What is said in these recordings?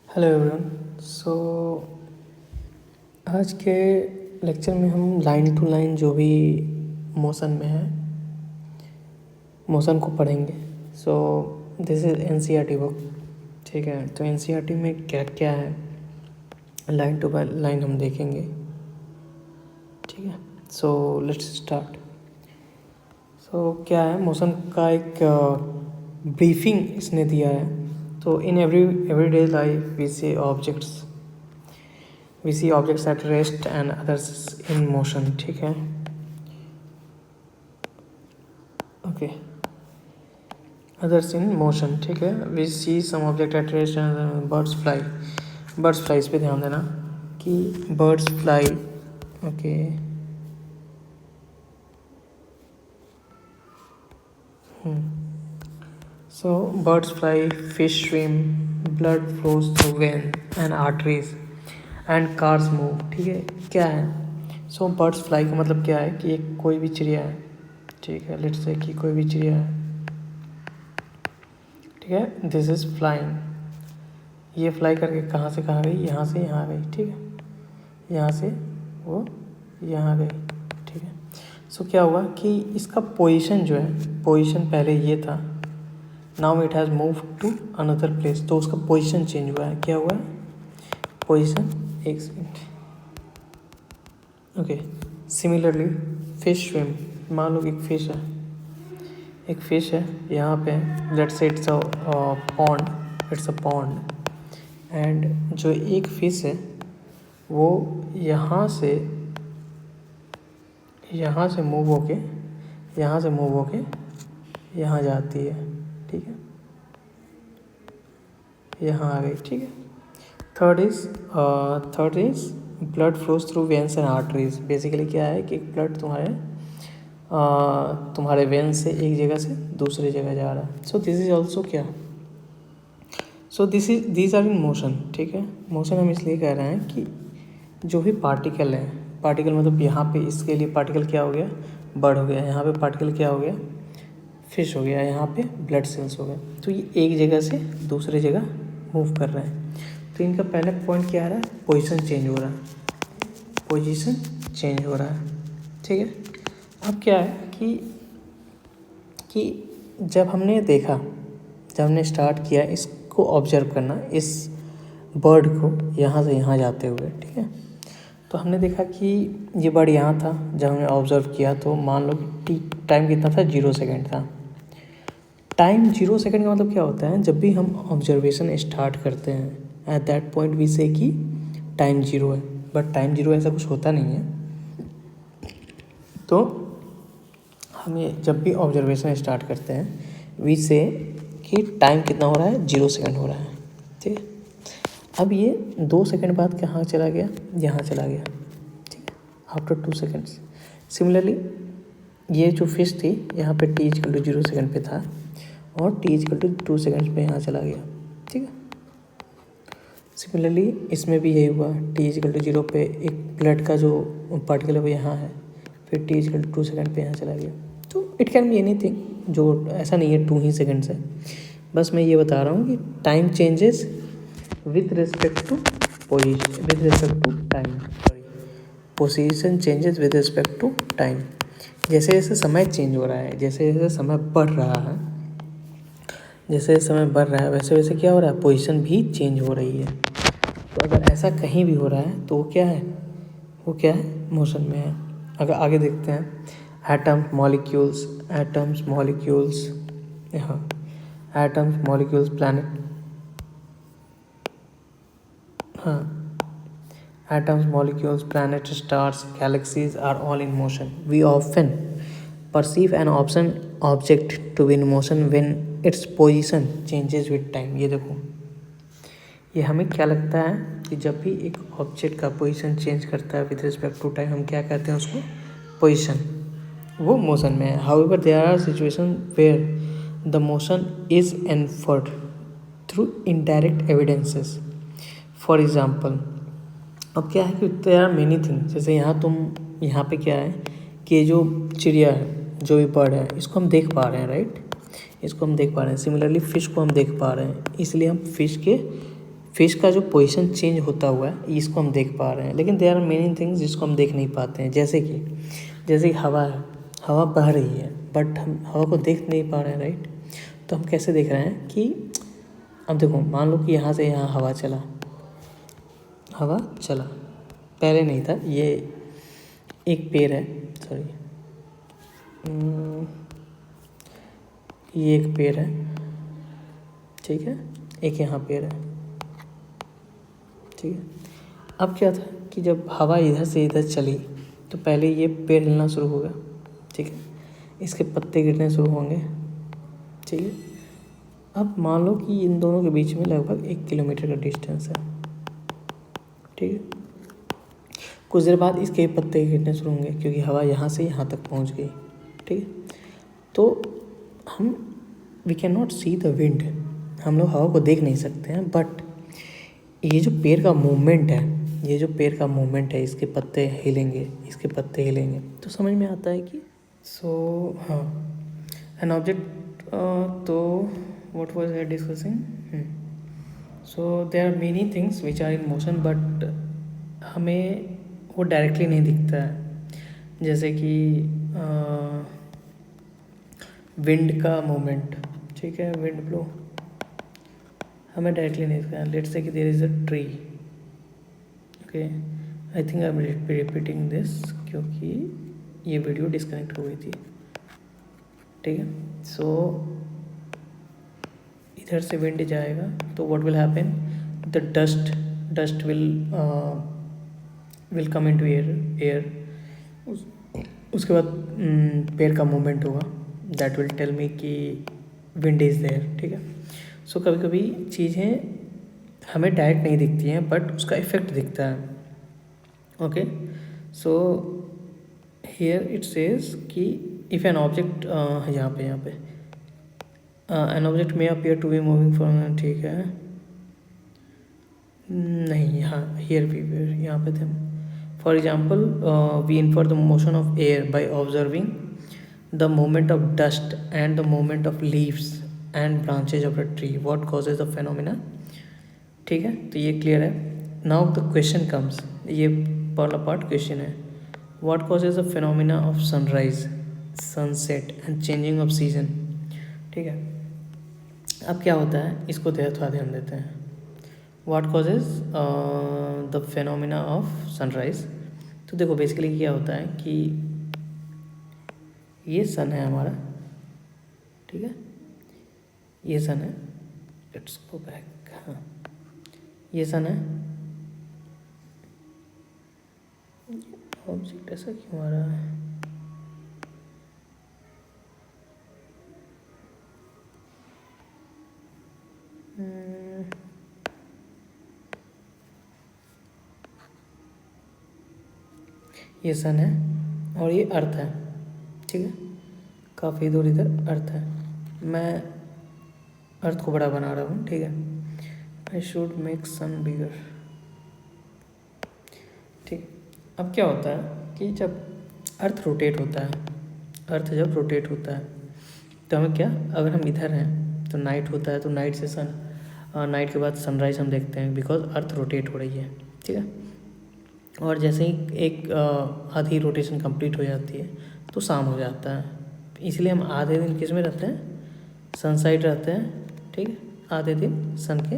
Hello everyone. सो आज के lecture में हम लाइन टू लाइन जो भी मोशन में है मोशन को पढ़ेंगे। So this is NCERT book. ठीक है, तो एनसीईआरटी में क्या क्या है लाइन टू लाइन हम देखेंगे। ठीक है, सो लेट्स स्टार्ट। सो क्या है, मोशन का एक ब्रीफिंग इसने दिया है। तो in everyday life we see objects at rest and others in motion. ठीक है, ओके, अदर्स इन मोशन। ठीक है, we see some object at rest and birds fly इस पे ध्यान देना कि birds fly. Okay, so birds fly, fish swim, blood flows through veins and arteries and cars move। ठीक है, क्या है? सो बर्ड्स फ्लाई का मतलब क्या है कि एक कोई भी चिड़िया है। ठीक है, लेट्स से कि कोई भी चिड़िया है। ठीक है, दिस इज फ्लाइंग। ये फ्लाई करके कहाँ से कहाँ गई? यहाँ से यहाँ गई। ठीक है, यहाँ से वो यहाँ गई। ठीक है, सो क्या हुआ कि इसका पोजीशन जो है, पोजीशन पहले ये था, now it has move to another place. तो उसका पोजीशन चेंज हुआ है। क्या हुआ है? पोजीशन, एक second. Okay, similarly fish swim. मान लो कि एक फिश है यहाँ पे, let's say it's a pond and जो एक फिश है वो यहाँ से मूव होके यहाँ जाती है। ठीक है, यहाँ आ गई। ठीक है, third is blood flows through veins and arteries. Basically क्या है कि ब्लड तुम्हारे वेन से एक जगह से दूसरी जगह जा रहा है। सो दिस इज ऑल्सो क्या, so these are in motion. ठीक है, मोशन हम इसलिए कह रहे हैं कि जो भी पार्टिकल है, पार्टिकल मतलब यहाँ पे इसके लिए पार्टिकल क्या हो गया? बर्ड हो गया। यहाँ पे पार्टिकल क्या हो गया? फिश हो गया। यहाँ पे ब्लड सेल्स हो गए। तो ये एक जगह से दूसरी जगह मूव कर रहे हैं। तो इनका पहला पॉइंट क्या आ रहा है? पोजीशन चेंज हो रहा है। ठीक है, अब क्या है कि जब हमने स्टार्ट किया इसको ऑब्जर्व करना, इस बर्ड को यहाँ से यहाँ जाते हुए। ठीक है, तो हमने देखा कि ये बर्ड यहाँ था जब हमने ऑब्जर्व किया। तो मान लो कि टाइम कितना था? 0 सेकेंड था। टाइम 0 सेकेंड का मतलब क्या होता है? जब भी हम ऑब्जर्वेशन स्टार्ट करते हैं एट दैट पॉइंट वी से कि टाइम 0 है, बट टाइम 0 ऐसा कुछ होता नहीं है। तो हम ये जब भी ऑब्जर्वेशन स्टार्ट करते हैं वी से कि टाइम कितना हो रहा है? 0 सेकेंड हो रहा है। ठीक है, अब ये 2 सेकेंड बाद कहाँ चला गया? यहाँ चला गया। ठीक है, आफ्टर 2 सेकेंड्स। सिमिलरली ये जो फिश थी यहाँ पे t = 0 सेकेंड पे था और t = 2 सेकेंड्स पे यहाँ चला गया। ठीक है, सिमिलरली इसमें भी यही हुआ। t = 0 पे एक ब्लड का जो पार्टिकल है वो यहाँ है, फिर t = 2 सेकेंड पे यहाँ चला गया। तो इट कैन बी एनीथिंग, जो ऐसा नहीं है 2 ही सेकेंड्स है। बस मैं ये बता रहा हूँ कि time changes with respect to time. Position changes with respect to time. जैसे जैसे समय चेंज हो रहा है, जैसे जैसे समय बढ़ रहा है, वैसे वैसे क्या हो रहा है? पोजीशन भी चेंज हो रही है। तो अगर ऐसा कहीं भी हो रहा है तो वो क्या है? मोशन में है। अगर आगे देखते हैं, atoms molecules planet, atoms, molecules, planets, stars, galaxies are all in motion. We often perceive an object to be in motion when its position changes with time। ये देखो, ये हमें क्या लगता है कि जब भी एक ऑब्जेक्ट का पोजीशन चेंज करता है विद रिस्पेक्ट टू टाइम, हम क्या कहते हैं उसको? पोजीशन। वो मोशन में है। However there are situation where the motion is inferred through indirect evidences. For example, अब क्या है कि देयर आर मेनी थिंग। जैसे यहाँ पे क्या है कि जो चिड़िया है, जो भी बर्ड है, इसको हम देख पा रहे हैं, राइट? इसको हम देख पा रहे हैं। सिमिलरली फिश को हम देख पा रहे हैं, इसलिए हम फिश का जो पोजीशन चेंज होता हुआ है इसको हम देख पा रहे हैं, लेकिन देयर आर मेनी थिंग्स जिसको हम देख नहीं पाते हैं, जैसे कि हवा है, हवा बह रही है बट हम हवा को देख नहीं पा रहे हैं, राइट। तो हम कैसे देख रहे हैं कि अब देखो, मान लो कि यहाँ से यहाँ हवा चला, पहले नहीं था, ये एक पेड़ है, सॉरी, ये एक पेड़ है, ठीक है, एक यहाँ पेड़ है, ठीक है। अब क्या था कि जब हवा इधर से इधर चली तो पहले ये पेड़ हिलना शुरू होगा, ठीक है, इसके पत्ते गिरने शुरू होंगे, ठीक है। अब मान लो कि इन दोनों के बीच में लगभग 1 किलोमीटर का डिस्टेंस है, ठीक है। कुछ देर बाद इसके पत्ते गिरने शुरू होंगे क्योंकि हवा यहाँ से यहाँ तक पहुँच गई, ठीक है। तो हम we can not see the wind, हम लोग हवा को देख नहीं सकते हैं, बट ये जो पेड़ का मूवमेंट है, इसके पत्ते हिलेंगे, तो समझ में आता है कि हाँ, एन ऑब्जेक्ट, तो what was I discussing, so there are many things which are in motion but हमें वो डायरेक्टली नहीं दिखता है, जैसे कि विंड का मूवमेंट, ठीक है, विंड ब्लो हमें डायरेक्टली नहीं दिखता है। लेट्स से कि there is a tree, okay, I think I am repeating this क्योंकि ये वीडियो डिस्कनेक्ट हो गई थी, ठीक है। सो इधर से विंड जाएगा तो what will happen, the dust will come into air, उसके बाद पेड़ का मूवमेंट होगा, दैट विल टेल मी कि विंड इज़ देयर, ठीक है। सो कभी कभी चीज़ें हमें डायरेक्ट नहीं दिखती हैं बट उसका इफेक्ट दिखता है, okay. So here it says कि इफ़ एन ऑब्जेक्ट, यहाँ पे an object may appear to be moving from, ठीक है, नहीं, यहाँ हियर भी यहाँ पे थे। For example we infer the motion of air by observing the movement of dust and the movement of leaves and branches of a tree, what causes the phenomena, ठीक है। तो ये क्लियर है। नाउ द क्वेश्चन कम्स, ये पहला part question है, what causes the phenomena of sunrise, sunset and changing off season, ठीक है। अब क्या होता है, इसको थोड़ा ध्यान देते हैं। What causes the phenomena of sunrise, तो देखो बेसिकली क्या होता है कि ये सन है हमारा, ठीक है, ये सन है, लेट्स गो बैक, हाँ, ये सन है, ऑब्जेक्ट ऐसा क्यों आ रहा है, ये सन है और ये अर्थ है, ठीक है, काफ़ी दूर इधर अर्थ है, मैं अर्थ को बड़ा बना रहा हूँ, ठीक है, आई शुड मेक सन बिगर, ठीक। अब क्या होता है कि जब अर्थ रोटेट होता है, तो हमें क्या, अगर हम इधर हैं तो नाइट होता है, तो नाइट से नाइट के बाद सनराइज हम देखते हैं बिकॉज अर्थ रोटेट हो रही है, ठीक है। और जैसे ही एक आधी रोटेशन कंप्लीट हो जाती है तो शाम हो जाता है, इसलिए हम आधे दिन किस में रहते हैं, सन साइड रहते हैं, ठीक है, आधे दिन सन के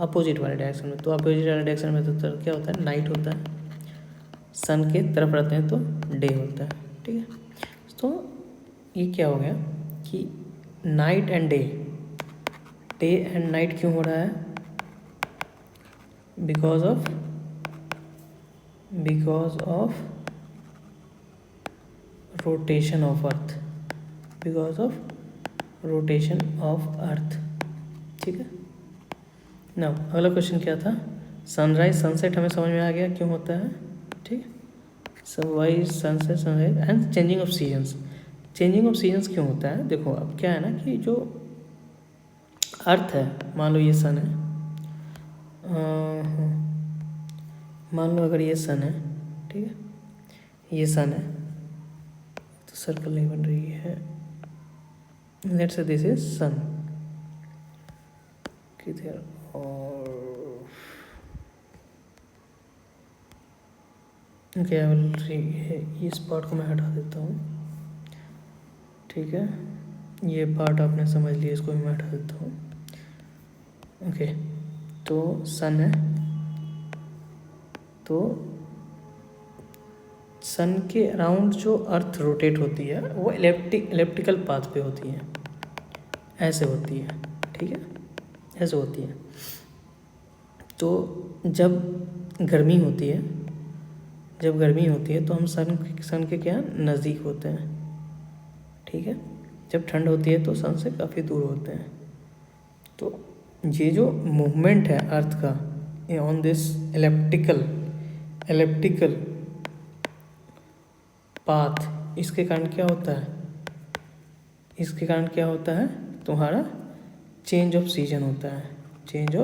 अपोजिट वाले डायरेक्शन में, तो अपोजिट वाले डायरेक्शन में तो क्या होता है, नाइट होता है, सन के तरफ रहते हैं तो डे होता है, ठीक है। तो ये क्या हो गया कि night and day and night क्यों हो रहा है, because of rotation of earth, ठीक है ना। अगला क्वेश्चन क्या था, सनराइज सनसेट हमें समझ में आ गया क्यों होता है, ठीक है। Sunrise sunset sunrise and changing of seasons क्यों होता है, देखो अब क्या है ना कि जो अर्थ है, मान लो ये सन है, मान लो अगर ये सन है, ठीक है, ये सन है, तो सर्कल नहीं बन रही है, लेट्स से दिस इज सन, किधर, और ओके, इस पार्ट को मैं हटा देता हूँ, ठीक है। ये पार्ट आपने समझ लिया, इसको भी मैं हटा देता हूँ। ओके, तो सन है, तो सन के अराउंड जो अर्थ रोटेट होती है वो इलेप्टिकल पाथ पे होती है, ऐसे होती है, ठीक है, ऐसे होती है। तो जब गर्मी होती है, तो हम सन के क्या नज़दीक होते हैं, ठीक है। जब ठंड होती है तो सन से काफ़ी दूर होते हैं। तो ये जो मूवमेंट है अर्थ का ऑन दिस एलिप्टिकल पाथ, इसके कारण क्या होता है, तुम्हारा चेंज ऑफ सीजन होता है, ठीक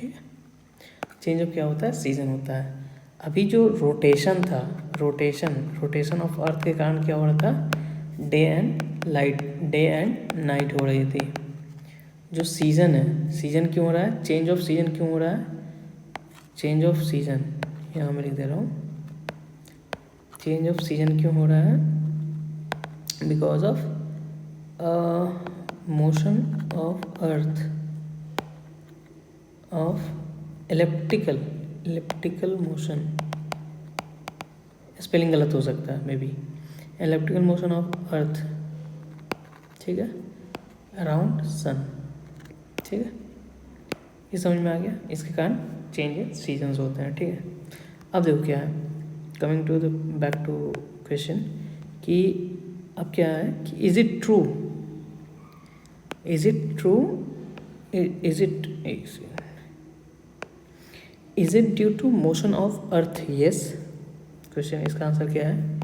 है। चेंज ऑफ क्या होता है, सीजन होता है। अभी जो रोटेशन था, रोटेशन ऑफ अर्थ के कारण क्या हो रहा था, डे एंड नाइट हो रही थी। जो सीज़न है, सीज़न क्यों हो रहा है, चेंज ऑफ सीज़न क्यों हो रहा है, चेंज ऑफ सीज़न यहाँ मैं लिख दे रहा हूँ, चेंज ऑफ सीज़न क्यों हो रहा है, because of motion of earth of elliptical motion, spelling गलत हो सकता है may be, elliptical motion of अर्थ, ठीक है, अराउंड सन, ठीक है। ये समझ में आ गया, इसके कारण चेंज इन सीजन्स होते हैं, ठीक है। अब देखो क्या है, coming to the back to question, कि अब क्या है कि is it true is it due to motion of earth, yes. Question, इसका आंसर क्या है,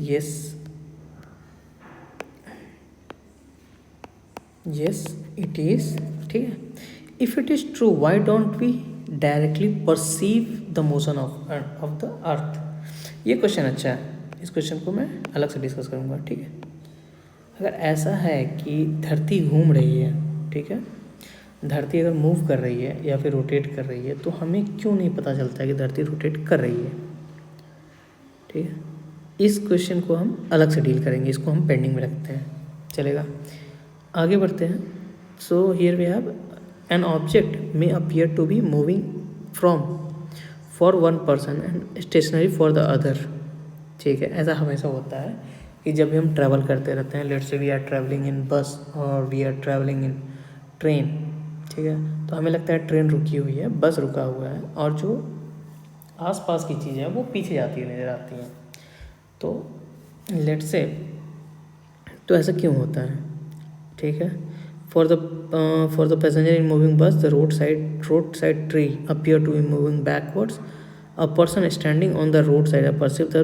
यस इट इज, ठीक है। If it is true, why don't we directly perceive the motion of the earth. ये क्वेश्चन अच्छा है, इस question को मैं अलग से डिस्कस करूँगा, ठीक है। अगर ऐसा है कि धरती घूम रही है, ठीक है, धरती अगर मूव कर रही है या फिर रोटेट कर रही है, तो हमें क्यों नहीं पता चलता है कि धरती रोटेट कर रही है, ठीक है। इस क्वेश्चन को हम अलग से डील करेंगे, इसको हम पेंडिंग में रखते हैं, चलेगा। आगे बढ़ते हैं। So here we have an object may appear to be moving for one person and stationary for the other, ठीक है। ऐसा हमेशा होता है कि जब भी हम ट्रैवल करते रहते हैं, let's say we are travelling in bus और we are travelling in train, ठीक है, तो हमें लगता है ट्रेन रुकी हुई है, बस रुका हुआ है, और जो आसपास की चीज़ें हैं वो पीछे जाती हुई नज़र आती हैं। तो लेट्स से, तो ऐसा क्यों होता है, ठीक है। For the passenger in moving bus, the road side tree appear to be moving backwards, a person standing on the road side perceive the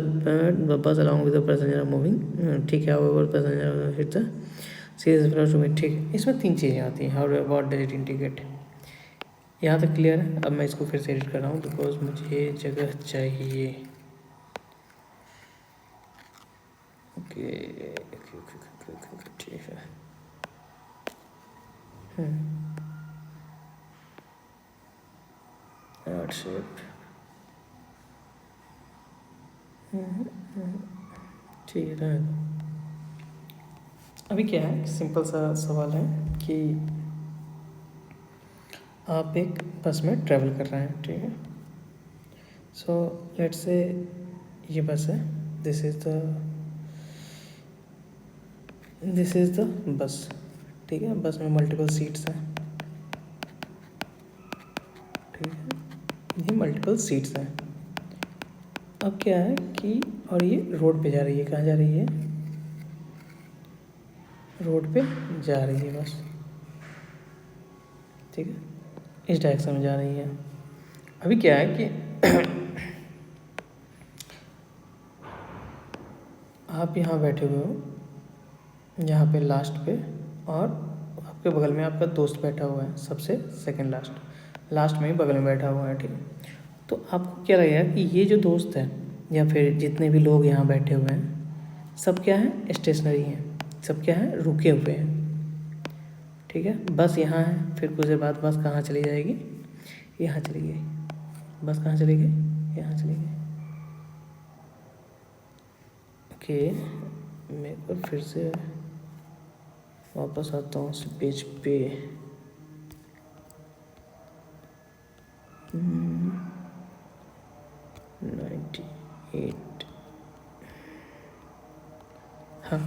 bus along with the passenger moving, ठीक है। However passenger hit the series to me, ठीक है। इसमें 3 चीज़ें आती हैं, how what does it indicate. यहाँ तक क्लियर है। अब मैं इसको फिर से एडिट कर रहा हूँ बिकॉज मुझे जगह चाहिए। ओके, ठीक है। आर्ट शेप, ठीक है। अभी क्या है, सिंपल सा सवाल है कि आप एक बस में ट्रैवल कर रहे हैं, ठीक है। सो लेट्स से ये बस है, दिस इज़ द बस, ठीक है। बस में मल्टीपल सीट्स हैं, ठीक है, ये मल्टीपल सीट्स हैं। अब क्या है कि, और ये रोड पे जा रही है, कहाँ जा रही है, रोड पे जा रही है बस, ठीक है, इस डायरेक्शन में जा रही है। अभी क्या है कि आप यहाँ बैठे हुए हो, यहाँ पे लास्ट पे, और आपके बगल में आपका दोस्त बैठा हुआ है, सबसे सेकंड लास्ट में ही बगल में बैठा हुआ है, ठीक है। तो आपको क्या लगेगा कि ये जो दोस्त है या फिर जितने भी लोग यहाँ बैठे हुए हैं, सब क्या है, स्टेशनरी हैं, सब क्या है, रुके हुए हैं, ठीक है। बस यहाँ है, फिर कुछ देर बाद बस कहाँ चली जाएगी, यहाँ चली गई, बस कहाँ चली गई, यहाँ चली गई। ओके, मैं एक बार फिर से वापस आता हूँ उस पेज पे। 98, हाँ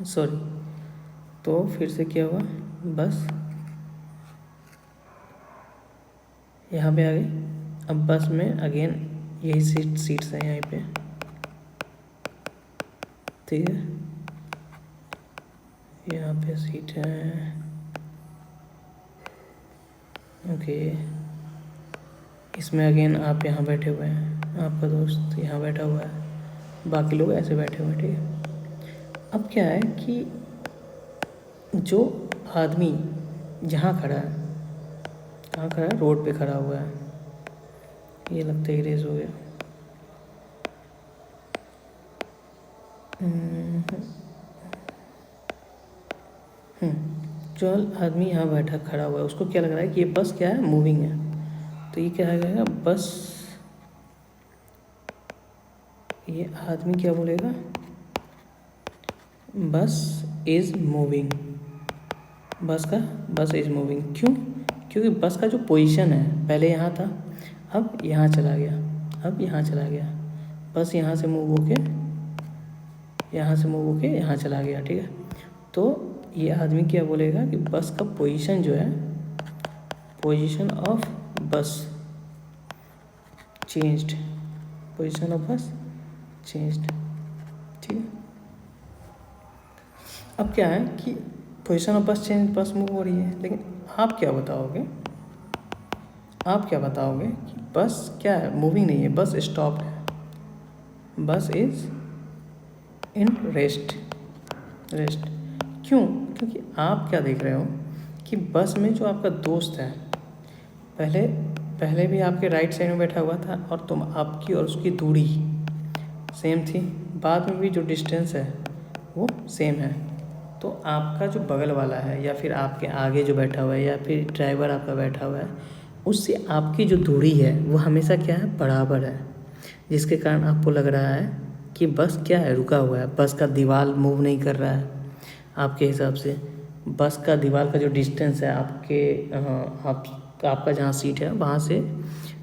सॉरी। तो फिर से क्या हुआ, बस यहाँ पे आ गई। अब बस में अगेन यही सीट्स हैं यहाँ पे, ठीक है। यहाँ पे सीट है, ओके। इसमें अगेन आप यहाँ बैठे हुए हैं, आपका दोस्त यहाँ बैठा हुआ है, बाकी लोग ऐसे बैठे हुए हैं, ठीक है। अब क्या है कि जो आदमी जहाँ खड़ा है, कहाँ खड़ा है, रोड पे खड़ा हुआ है। ये लगता है इरेज हो गया। जो आदमी यहाँ बैठा खड़ा हुआ है उसको क्या लग रहा है कि ये बस क्या है, मूविंग है। तो ये क्या आएगा, बस, ये आदमी क्या बोलेगा, बस इज़ मूविंग। बस इज़ मूविंग, क्यों? क्योंकि बस का जो पोजीशन है, पहले यहाँ था, अब यहाँ चला गया, अब यहाँ चला गया। बस यहाँ से मूव होके यहाँ चला गया, ठीक है। तो ये आदमी क्या बोलेगा कि बस का पोजीशन जो है, पोजीशन ऑफ बस चेंज्ड, पोजीशन ऑफ बस चेंज्ड, ठीक है। अब क्या है कि पोजीशन ऑफ बस चेंज, बस मूव हो रही है, लेकिन आप क्या बताओगे कि बस क्या है, मूविंग नहीं है, बस स्टॉप्ड है, बस इज इन रेस्ट। क्यों? क्योंकि आप क्या देख रहे हो कि बस में जो आपका दोस्त है, पहले भी आपके राइट साइड में बैठा हुआ था और तुम आपकी और उसकी दूरी सेम थी, बाद में भी जो डिस्टेंस है वो सेम है। तो आपका जो बगल वाला है या फिर आपके आगे जो बैठा हुआ है या फिर ड्राइवर आपका बैठा हुआ है, उससे आपकी जो दूरी है वो हमेशा क्या है, बराबर है। जिसके कारण आपको लग रहा है कि बस क्या है, रुका हुआ है, बस का दीवार मूव नहीं कर रहा है। आपके हिसाब से बस का दीवार का जो डिस्टेंस है आपका जहाँ सीट है वहाँ से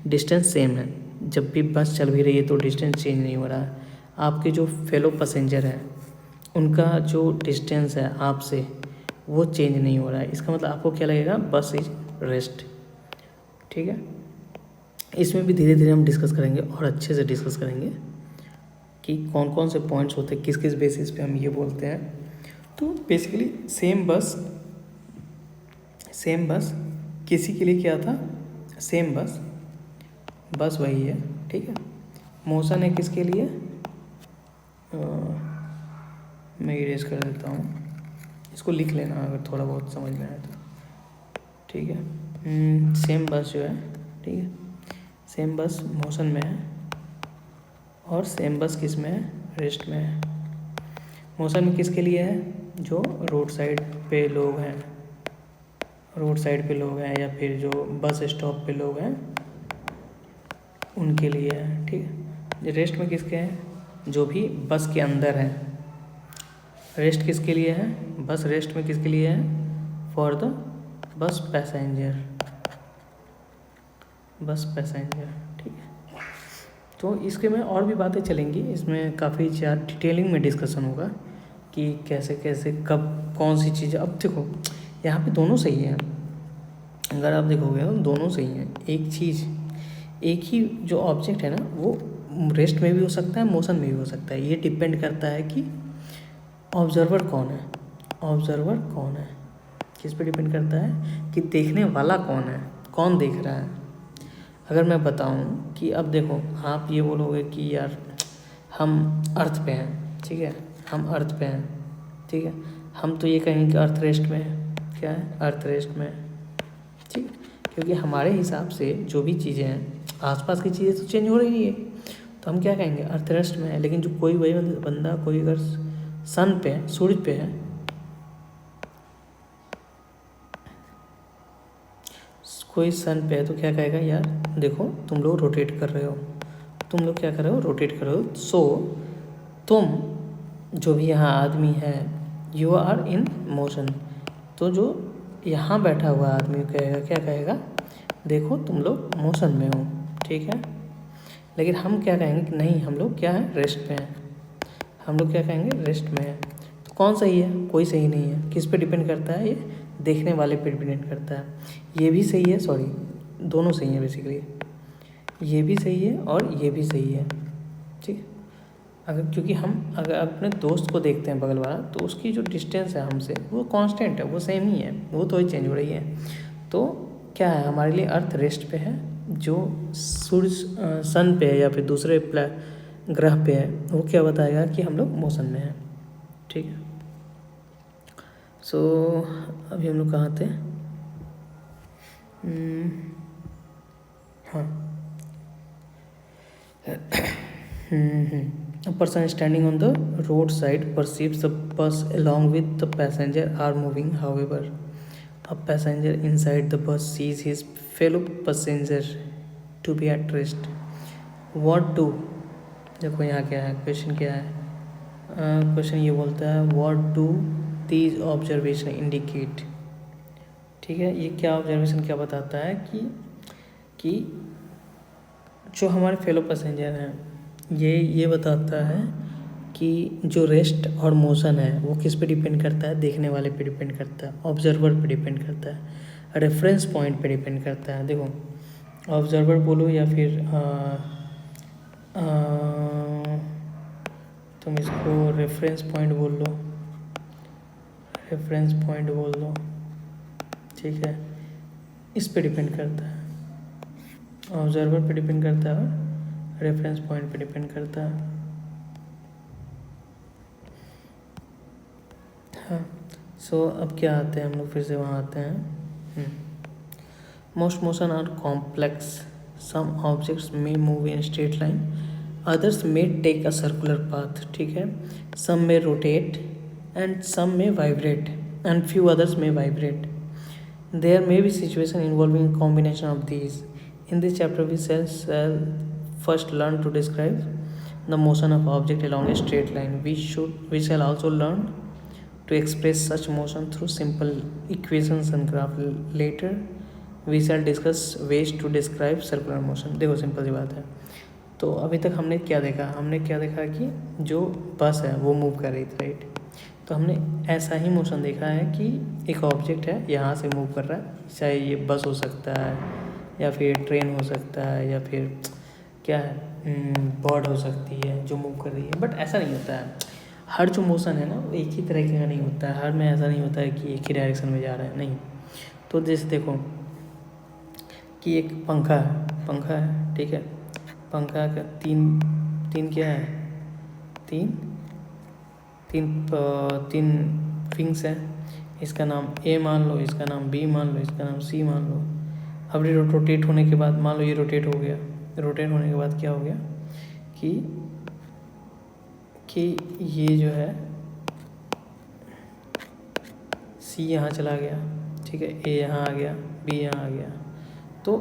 डिस्टेंस सेम है। जब भी बस चल भी रही है तो डिस्टेंस चेंज नहीं हो रहा है। आपके जो फेलो पैसेंजर हैं उनका जो डिस्टेंस है आपसे वो चेंज नहीं हो रहा है। इसका मतलब आपको क्या लगेगा, बस इज रेस्ट, ठीक है। इसमें भी धीरे धीरे हम डिस्कस करेंगे और अच्छे से डिस्कस करेंगे कि कौन कौन से पॉइंट्स होते हैं, किस किस बेसिस पे हम ये बोलते हैं। तो बेसिकली सेम बस किसी के लिए क्या था, सेम बस वही है, ठीक है। मोशन है किसके लिए, मैं इरेज कर देता हूँ, इसको लिख लेना अगर थोड़ा बहुत समझ में आए तो, ठीक है। सेम बस जो है, ठीक है, सेम बस मोशन में है और सेम बस किस में है, रेस्ट में है। मोशन में किसके लिए है, जो रोड साइड पे लोग हैं या फिर जो बस स्टॉप पे लोग हैं उनके लिए है, ठीक है। रेस्ट में किसके हैं, जो भी बस के अंदर है। रेस्ट किसके लिए है, बस रेस्ट में किसके लिए है, फॉर द बस पैसेंजर, ठीक है। तो इसके में और भी बातें चलेंगी, इसमें काफ़ी ज़्यादा डिटेलिंग में डिस्कशन होगा कि कैसे कैसे कब कौन सी चीज़। अब देखो यहाँ पे दोनों सही है, अगर आप देखोगे तो दोनों सही हैं। एक ही जो ऑब्जेक्ट है ना वो रेस्ट में भी हो सकता है, मोशन में भी हो सकता है। ये डिपेंड करता है कि ऑब्जर्वर कौन है, किस पे डिपेंड करता है कि देखने वाला कौन है, कौन देख रहा है। अगर मैं बताऊं कि अब देखो आप ये बोलोगे कि यार हम अर्थ पे हैं, ठीक है, हम अर्थ पे हैं, ठीक है, हम तो ये कहेंगे कि अर्थ रेस्ट में है, क्या है, अर्थ रेस्ट में है, ठीक है। क्योंकि हमारे हिसाब से जो भी चीज़ें हैं, आसपास की चीज़ें तो चेंज हो रही है, तो हम क्या कहेंगे, अर्थ रेस्ट में है। लेकिन जो कोई वही बंदा कोई अगर सन पे है, सूरज पे है, कोई सन पे है तो क्या कहेगा, यार देखो तुम लोग रोटेट कर रहे हो, तुम लोग क्या कर रहे हो, रोटेट कर रहे हो। सो तुम जो भी यहाँ आदमी है, यू आर इन मोशन। तो जो यहाँ बैठा हुआ आदमी कहेगा, क्या कहेगा, देखो तुम लोग मोशन में हो, ठीक है। लेकिन हम क्या कहेंगे कि नहीं, हम लोग क्या है, रेस्ट पे हैं। हम लोग क्या कहेंगे, रेस्ट में है। तो कौन सही है, कोई सही नहीं है। किस पे डिपेंड करता है, ये देखने वाले पे डिपेंड करता है। ये भी सही है, सॉरी दोनों सही है बेसिकली, ये भी सही है और ये भी सही है, ठीक। अगर क्योंकि हम अगर अपने दोस्त को देखते हैं बगल वाला, तो उसकी जो डिस्टेंस है हमसे वो कांस्टेंट है, वो सेम ही है, वो तो ही चेंज हो रही है। तो क्या है, हमारे लिए अर्थ रेस्ट पे है, जो सूर्य सन पे है या फिर दूसरे ग्रह पे है, वो क्या बताएगा कि हम लोग मोशन में हैं, ठीक है। सो अभी हम लोग कहाँ थे, हाँ A person standing on the roadside perceives the bus along with the passenger are moving. However, a passenger inside the bus sees his fellow passenger to be at rest. What do, देखो यहाँ क्या है, question क्या है, question ये बोलता है what do these observation indicate। ठीक है, ये क्या ऑब्जर्वेशन क्या बताता है कि जो हमारे फेलो पैसेंजर हैं, ये बताता है कि जो रेस्ट और मोशन है वो किस पे डिपेंड करता है, देखने वाले पे डिपेंड करता है, ऑब्जर्वर पे डिपेंड करता है, रेफरेंस पॉइंट पे डिपेंड करता है। देखो ऑब्जर्वर बोलो या फिर तुम इसको रेफरेंस पॉइंट बोल लो, रेफरेंस पॉइंट बोल दो, ठीक है। इस पे डिपेंड करता है, ऑब्जर्वर पे डिपेंड करता है और रेफरेंस पॉइंट पे डिपेंड करता है। हाँ, सो अब क्या आते हैं हम लोग, फिर से वहाँ आते हैं। Most motion are complex, some objects में move in straight line, others में टेक अ सर्कुलर पाथ, ठीक है। सम में रोटेट एंड सम में वाइब्रेट एंड फ्यू अदर्स में vibrate. There may be situation involving combination of these. In this chapter, we shall first learn to describe the motion of object along a straight line. We shall also learn to express such motion through simple equations and graph. Later, we shall discuss ways to describe circular motion. देखो simple सी बात है। तो अभी तक हमने क्या देखा, कि जो बस है वो मूव कर रही थी, राइट। तो हमने ऐसा ही मोशन देखा है कि एक ऑब्जेक्ट है यहाँ से मूव कर रहा है, चाहे ये बस हो सकता है या फिर ट्रेन हो सकता है या फिर क्या है, बर्ड हो सकती है जो मूव कर रही है। बट ऐसा नहीं होता है, हर जो मोशन है ना वो एक ही तरह का नहीं होता है, हर में ऐसा नहीं होता है कि एक ही डायरेक्शन में जा रहा है, नहीं। तो जैसे देखो कि एक पंखा है, ठीक है। पंखा का तीन क्या है, तीन विंग्स है। इसका नाम ए मान लो, इसका नाम बी मान लो, इसका नाम सी मान लो। अब रोटेट होने के बाद मान लो ये रोटेट हो गया, रोटेट होने के बाद क्या हो गया कि ये जो है सी यहाँ चला गया, ठीक है, ए यहाँ आ गया, बी यहाँ आ गया। तो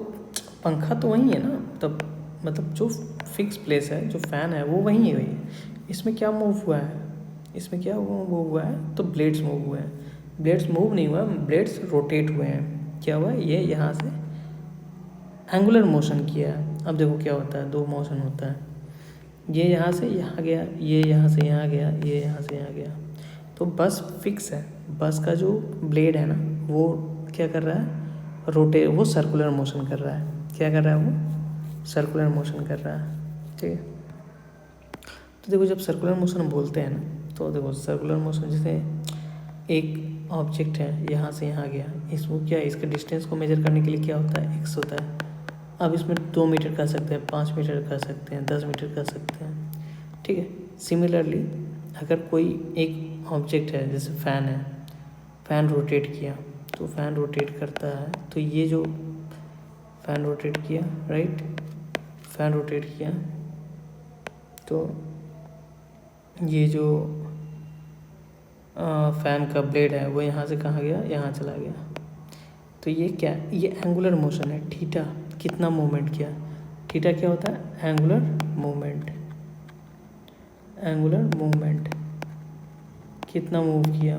पंखा तो वही है ना, तब मतलब जो फिक्स प्लेस है, जो फ़ैन है वो वही है। इसमें क्या मूव हुआ है, इसमें क्या मूव हुआ है, तो ब्लेड्स मूव हुए हैं। ब्लेड्स मूव नहीं हुआ, ब्लेड्स रोटेट हुए हैं। क्या हुआ, ये यहाँ से एंगुलर मोशन किया है। अब देखो क्या होता है, दो मोशन होता है, ये यहाँ से यहाँ गया, ये यहाँ से यहाँ गया, ये यहाँ से यहाँ गया। तो बस फिक्स है, बस का जो ब्लेड है ना वो क्या कर रहा है, वो सर्कुलर मोशन कर रहा है। क्या कर रहा है, वो सर्कुलर मोशन कर रहा है, ठीक है। तो देखो जब सर्कुलर मोशन बोलते हैं ना, तो देखो सर्कुलर मोशन जैसे एक ऑब्जेक्ट है यहाँ से यहाँ गया, इसको क्या, इसके डिस्टेंस को मेजर करने के लिए क्या होता है, एक्स होता है। अब इसमें 2 मीटर कर सकते हैं, 5 मीटर कर सकते हैं, 10 मीटर कर सकते हैं, ठीक है। सिमिलरली अगर कोई एक ऑब्जेक्ट है, जैसे फ़ैन है, फ़ैन रोटेट किया तो फ़ैन रोटेट करता है, तो ये जो फ़ैन रोटेट किया, राइट, फ़ैन रोटेट किया तो ये जो फ़ैन का ब्लेड है वो यहाँ से कहाँ गया, यहाँ चला गया। तो ये क्या है, ये एंगुलर मोशन है। थीटा कितना मूवमेंट किया, थीटा क्या होता है, एंगुलर मूवमेंट। एंगुलर मूवमेंट कितना मूव किया,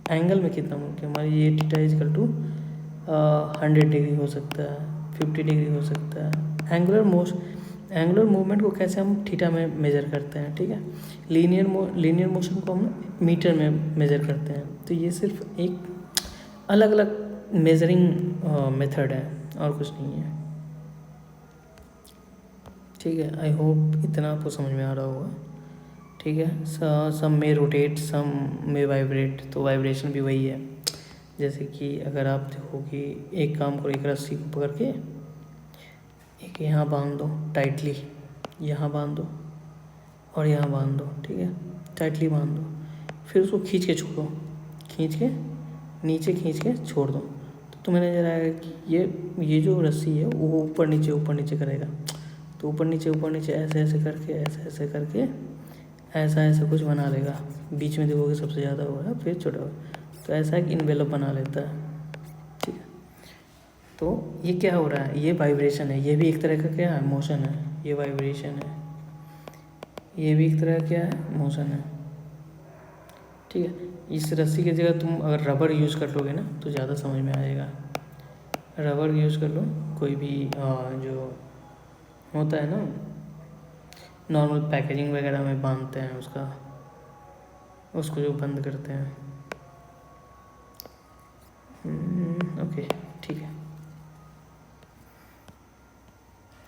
एंगल में कितना मूव किया। हमारी ये थीटा इजकल टू 100 डिग्री हो सकता है, 50 डिग्री हो सकता है। एंगुलर मूवमेंट को कैसे हम थीटा में मेजर करते हैं, ठीक है। लीनियर मोशन को हम मीटर में मेजर करते हैं। तो ये सिर्फ एक अलग अलग मेजरिंग मेथड है और कुछ नहीं है, ठीक है। आई होप इतना आपको समझ में आ रहा होगा, ठीक है। सम में रोटेट, सम में वाइब्रेट, तो वाइब्रेशन भी वही है। जैसे कि अगर आप देखो कि एक काम करो, एक रस्सी को पकड़ के एक यहाँ बांध दो टाइटली, यहाँ बांध दो और यहाँ बांध दो, ठीक है, टाइटली बांध दो। फिर उसको खींच के छोड़ो, खींच के नीचे खींच के छोड़ दो, तो तुम्हें नज़र आएगा कि ये जो रस्सी है वो ऊपर नीचे करेगा। तो ऊपर नीचे ऐसे ऐसे करके ऐसा कुछ बना लेगा। बीच में देखोगे सबसे ज़्यादा होगा, फिर छोटा होगा, तो ऐसा एक इन्वेलप बना लेता है, ठीक है। तो ये क्या हो रहा है, ये वाइब्रेशन है। ये भी एक तरह का क्या है, मोशन है। ये वाइब्रेशन है, ये भी एक तरह का क्या है, मोशन है, ठीक है। इस रस्सी की जगह तुम अगर रबर यूज़ कर लोगे ना तो ज़्यादा समझ में आएगा। रबर यूज़ कर लो, कोई भी जो होता है ना, नॉर्मल पैकेजिंग वगैरह में बांधते हैं उसको जो बंद करते हैं। ओके, ठीक है।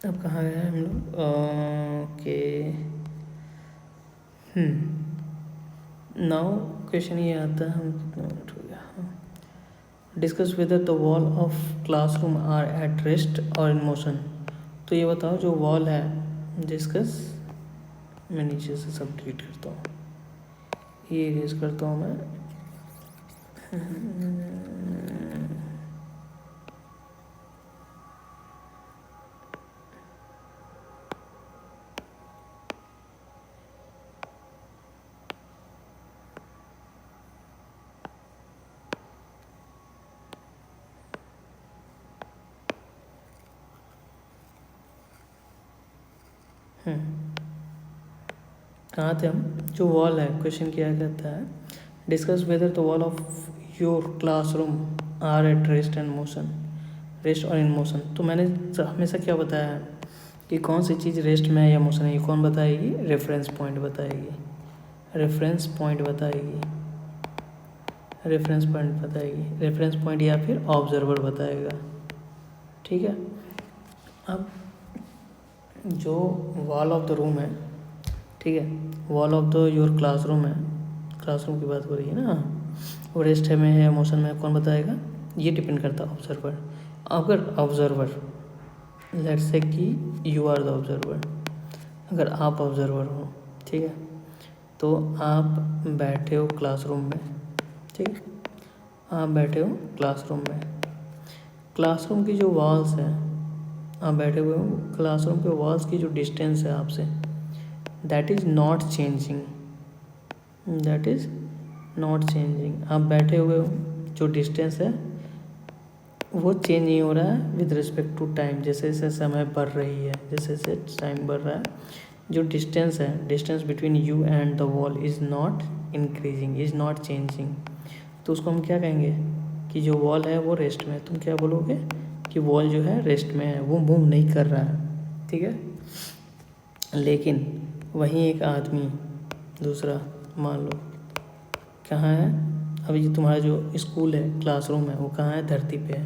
अब कहाँ गए हम लोग, ओके। नाउ क्वेश्चन ये आता है, हम कितना मिनट हो गया, discuss whether the wall of classroom are at rest और इन मोशन। तो ये बताओ जो वॉल है, डिस्कस, मैं नीचे से सब डिलीट करता हूँ, ये इरेज करता हूँ मैं। कहाँ थे हम, जो वॉल है, क्वेश्चन किया कहता है discuss whether the wall of your classroom are at rest and motion, rest और इन मोशन। तो मैंने हमेशा क्या बताया है कि कौन सी चीज़ रेस्ट में है या मोशन है, ये कौन बताएगी, रेफरेंस पॉइंट बताएगी, रेफरेंस पॉइंट बताएगी, रेफरेंस पॉइंट बताएगी, रेफरेंस पॉइंट या फिर ऑब्जर्वर बताएगा, ठीक है। अब जो वॉल ऑफ द रूम है, ठीक है, wall of the your classroom है, क्लासरूम की बात हो रही है ना, वो रेस्ट है में है, मोशन में, कौन बताएगा, ये डिपेंड करता है ऑब्जर्वर। अगर ऑब्जर्वर, लेट्स से कि यू आर द ऑब्जर्वर, अगर आप ऑब्जर्वर हो, ठीक है, तो आप बैठे हो क्लासरूम में, ठीक है, आप बैठे हो क्लासरूम में, क्लासरूम की जो वॉल्स हैं, आप बैठे हुए हो, क्लासरूम के वॉल्स की जो डिस्टेंस है आपसे, that is not changing, that is not changing. आप बैठे हुए हो, जो डिस्टेंस है वो चेंज नहीं हो रहा है विद रिस्पेक्ट टू टाइम, जैसे जैसे समय बढ़ रही है, जैसे जैसे टाइम बढ़ रहा है, जो डिस्टेंस है, distance between you and the wall is not increasing, is not changing. तो उसको हम क्या कहेंगे कि जो वॉल है वो रेस्ट में है। तुम क्या बोलोगे कि वॉल जो है रेस्ट में है, वो मूव नहीं कर रहा है, ठीक है। लेकिन वहीं एक आदमी दूसरा, मान लो कहाँ है, अभी जो तुम्हारा जो स्कूल है, क्लासरूम है, वो कहाँ है, धरती पे है,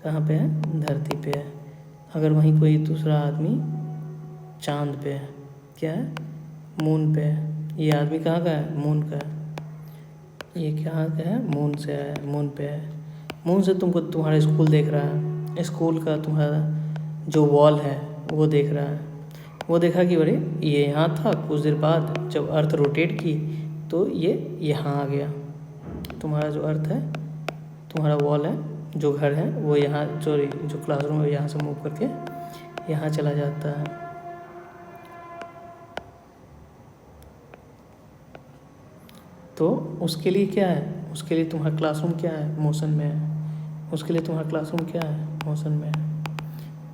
कहाँ पे है, धरती पे है। अगर वहीं कोई दूसरा आदमी चांद पे है, क्या है, मून पे है, ये आदमी कहाँ का है, मून का है, ये कहाँ का है, मून से है, मून पे है। मून से तुमको तुम्हारा स्कूल देख रहा है, स्कूल का तुम्हारा जो वॉल है वो देख रहा है, वो देखा कि अरे ये यहाँ था, कुछ देर बाद जब अर्थ रोटेट की तो ये यहाँ आ गया। तुम्हारा जो अर्थ है, तुम्हारा वॉल है, जो घर है, वो यहाँ, जो क्लासरूम है, यहाँ से मूव करके यहाँ चला जाता है। तो उसके लिए क्या है, उसके लिए तुम्हारा क्लासरूम क्या है, मोशन में है। उसके लिए तुम्हारा क्लासरूम क्या है, मोशन में है।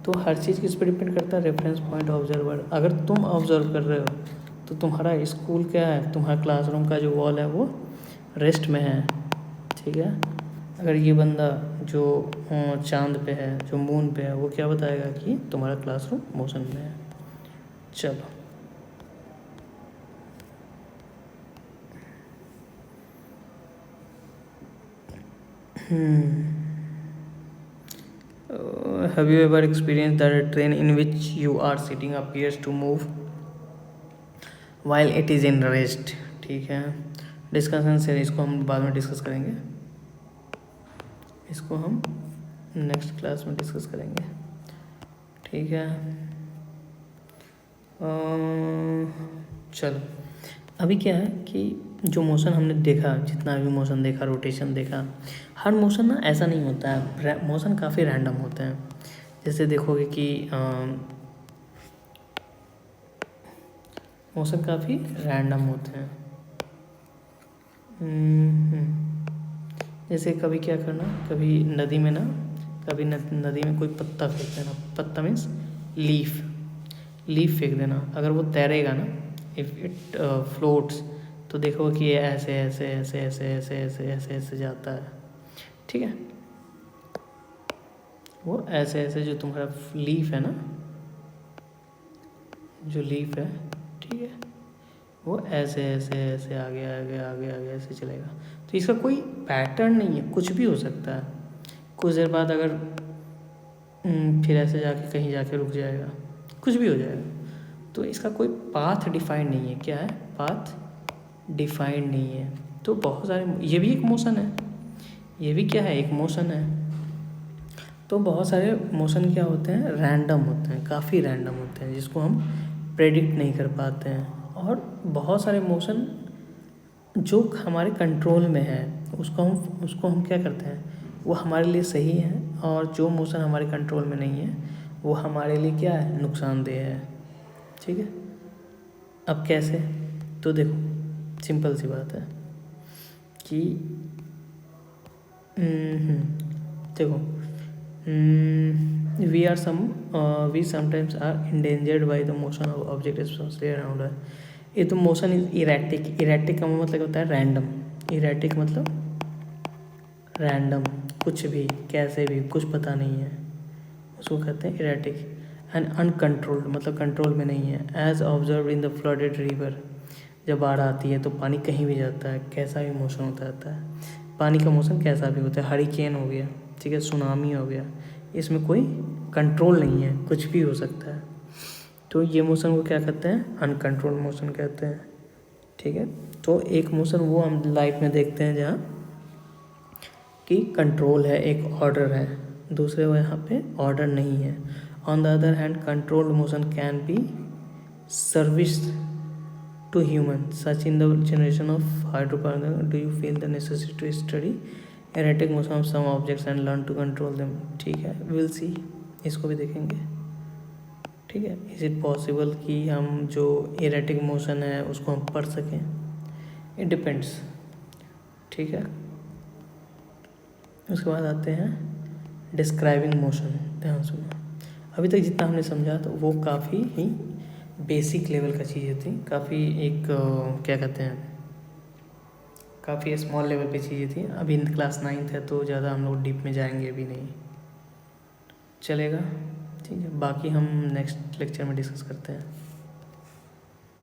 तो हर चीज़ किस पे डिपेंड करता है, रेफरेंस पॉइंट ऑब्जर्वर। अगर तुम ऑब्जर्व कर रहे हो तो तुम्हारा स्कूल क्या है, तुम्हारा क्लासरूम का जो वॉल है वो रेस्ट में है, ठीक है। अगर ये बंदा जो चांद पे है, जो मून पे है, वो क्या बताएगा कि तुम्हारा क्लासरूम मोशन में है। चलो have you ever experienced that a train in which you are sitting appears to move while it is in rest? ठीक है, डिस्कशन से इसको हम बाद में डिस्कस करेंगे, इसको हम नेक्स्ट क्लास में डिस्कस करेंगे, ठीक है। चलो अभी क्या है कि जो मोशन हमने देखा, जितना भी मोशन देखा, रोटेशन देखा, हर मोशन ना ऐसा नहीं होता है, मोशन काफ़ी रैंडम होते हैं। जैसे देखोगे कि मोशन काफ़ी रैंडम होते हैं। जैसे कभी क्या करना, कभी नदी में ना, कभी नदी में कोई पत्ता फेंक देना, पत्ता मीन्स लीफ फेंक देना। अगर वो तैरेगा ना, इफ़ इट फ्लोट्स, तो देखो कि ये ऐसे ऐसे ऐसे ऐसे ऐसे ऐसे ऐसे ऐसे जाता है, ठीक है। वो ऐसे ऐसे जो तुम्हारा लीफ है ना, जो लीफ है, ठीक है, वो ऐसे ऐसे ऐसे आगे आगे आगे आगे ऐसे चलेगा। तो इसका कोई पैटर्न नहीं है, कुछ भी हो सकता है। कुछ देर बाद अगर फिर ऐसे जाके कहीं जाके रुक जाएगा, कुछ भी हो जाएगा। तो इसका कोई पाथ डिफाइंड नहीं है। क्या है, पाथ डिफाइंड नहीं है। तो बहुत सारे, ये भी एक मोशन है, ये भी क्या है, एक मोशन है। तो बहुत सारे मोशन क्या होते हैं, रैंडम होते हैं, काफ़ी रैंडम होते हैं, जिसको हम प्रेडिक्ट नहीं कर पाते हैं। और बहुत सारे मोशन जो हमारे कंट्रोल में है, उसको हम क्या करते हैं, वो हमारे लिए सही है। और जो मोशन हमारे कंट्रोल में नहीं है, वो हमारे लिए क्या है, नुकसानदेह है, ठीक है। अब कैसे, तो देखो सिंपल सी बात है कि देखो, we sometimes are endangered by the motion of object especially around us। ये तो मोशन इज इरेटिक का मतलब होता है रैंडम। इरेटिक मतलब रैंडम, कुछ भी कैसे भी, कुछ पता नहीं है, उसको कहते हैं इरेटिक। एंड अनकंट्रोल्ड मतलब कंट्रोल में नहीं है। As observe in the flooded river, जब बाढ़ आती है तो पानी कहीं भी जाता है, कैसा भी मोशन होता रहता है। पानी का मोशन कैसा भी होता है, हरिकेन हो गया, ठीक है, सुनामी हो गया, इसमें कोई कंट्रोल नहीं है, कुछ भी हो सकता है। तो ये मोशन को क्या कहते हैं, अनकंट्रोल्ड मोशन कहते हैं, ठीक है। तो एक मोशन वो हम लाइफ में देखते हैं जहाँ कि कंट्रोल है, एक ऑर्डर है, दूसरे वो यहाँ पे ऑर्डर नहीं है। On the other hand controlled motion can be service to human such in the generation of hydrocarbon. Do you feel the necessity to study erratic motion of some objects and learn to control them, ठीक है, will see, इसको भी देखेंगे, ठीक है। Is it possible कि हम जो एरेटिक मोशन है उसको हम पढ़ सकें, इट डिपेंड्स, ठीक है। उसके बाद आते हैं डिस्क्राइबिंग मोशन। ध्यान सुनो, अभी तक जितना हमने समझा तो वो काफ़ी ही बेसिक लेवल का चीज़ें थी, काफ़ी एक क्या कहते हैं, काफ़ी स्मॉल लेवल पे चीज़ें थी। अभी क्लास 9th है तो ज़्यादा हम लोग डीप में जाएंगे अभी नहीं, चलेगा, ठीक है। बाकी हम नेक्स्ट लेक्चर में डिस्कस करते हैं।